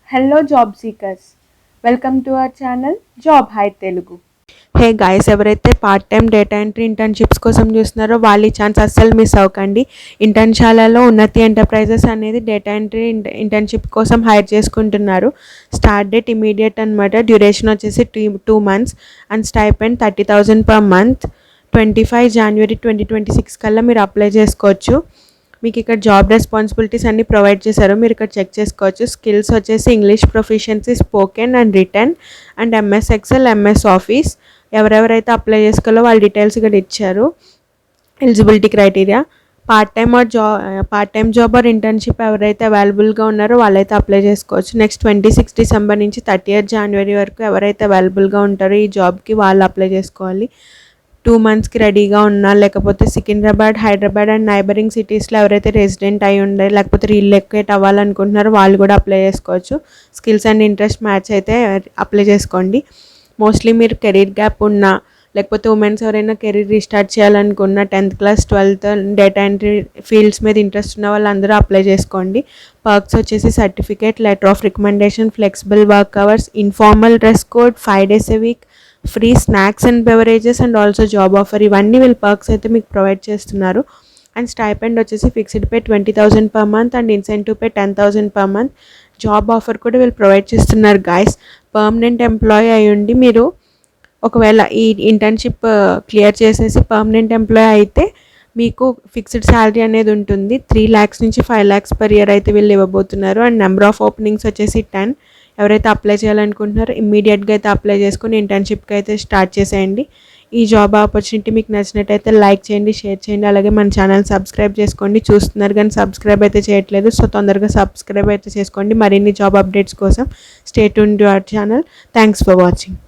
Hello job seekers. Welcome to our channel Job High Telugu. Hey guys, ఎవరైతే part time data entry internships కోసం చూస్తున్నారో వాళ్ళు ఈ chance అస్సలు మిస్ అవ్వకండి. ఇంటర్న్షాలలో ఉన్నతి ఎంటర్ప్రైజెస్ అనేది డేటా ఎంట్రీ ఇంటర్న్షిప్ కోసం హైర్ చేసుకుంటున్నారు. స్టార్ట్ డేట్ ఇమీడియట్ అనమాట. డ్యూరేషన్ వచ్చేసి 2 months and stipend 30,000 per month. 25 January 2026 కల్లా మీరు అప్లై చేసుకోవచ్చు. మీకు ఇక్కడ జాబ్ రెస్పాన్సిబిలిటీస్ అన్నీ ప్రొవైడ్ చేశారు, మీరు ఇక్కడ చెక్ చేసుకోవచ్చు. స్కిల్స్ వచ్చేసి English proficiency, spoken and return and MS Excel, MS office. ఎవరెవరైతే అప్లై చేసుకోవాలో వాళ్ళ డీటెయిల్స్ ఇక్కడ ఇచ్చారు. Eligibility criteria part time job or internship ఎవరైతే అవైలబుల్గా ఉన్నారో వాళ్ళైతే అప్లై చేసుకోవచ్చు. నెక్స్ట్ 26 December నుంచి 30th January వరకు ఎవరైతే అవైలబుల్గా ఉంటారో ఈ జాబ్కి వాళ్ళు అప్లై చేసుకోవాలి. 2 monthsకి రెడీగా ఉన్నా, లేకపోతే సికింద్రాబాద్, హైదరాబాద్ అండ్ నైబరింగ్ సిటీస్లో ఎవరైతే రెసిడెంట్ అయి ఉండే లేకపోతే రీలొకేట్ అవ్వాలనుకుంటున్నారో వాళ్ళు కూడా అప్లై చేసుకోవచ్చు. స్కిల్స్ అండ్ ఇంట్రెస్ట్ మ్యాచ్ అయితే అప్లై చేసుకోండి. మోస్ట్లీ మీరు కెరీర్ గ్యాప్ ఉన్నా, లేకపోతే ఉమెన్స్ ఎవరైనా కెరీర్ రీస్టార్ట్ చేయాలనుకున్న 10th class 12th data entry fields మీద ఇంట్రెస్ట్ ఉన్న వాళ్ళందరూ అప్లై చేసుకోండి. పర్క్స్ వచ్చేసి certificate, letter of recommendation, flexible work hours, informal dress code, 5 days a week, free snacks and beverages and also job offer. ఇవన్నీ వీళ్ళు perks అయితే మీకు provide చేస్తున్నారు. అండ్ స్టైపెండ్ వచ్చేసి fixed pay 20,000 per month and incentive pay 10,000 per month. Job offer కూడా వీళ్ళు provide చేస్తున్నారు guys. Permanent employee అయ్యుండి మీరు ఒకవేళ ఈ ఇంటర్న్షిప్ క్లియర్ చేసేసి పర్మనెంట్ ఎంప్లాయీ అయితే మీకు ఫిక్స్డ్ శాలరీ అనేది ఉంటుంది. 3 lakhs నుంచి 5 lakhs per year అయితే వీళ్ళు ఇవ్వబోతున్నారు. అండ్ నెంబర్ ఆఫ్ ఓపెనింగ్స్ వచ్చేసి 10. ఎవరైతే అప్లై చేయాలనుకుంటున్నారో ఇమ్మీడియట్గా అయితే అప్లై చేసుకుని ఇంటర్న్షిప్కి అయితే స్టార్ట్ చేసేయండి. ఈ జాబ్ ఆపర్చునిటీ మీకు నచ్చినట్టయితే లైక్ చేయండి, షేర్ చేయండి, అలాగే మన ఛానల్ సబ్స్క్రైబ్ చేసుకోండి. చూస్తున్నారు కానీ సబ్స్క్రైబ్ అయితే చేయట్లేదు, సో తొందరగా సబ్స్క్రైబ్ అయితే చేసుకోండి. మరిన్ని జాబ్ అప్డేట్స్ కోసం stay tuned to our channel. Thanks for watching.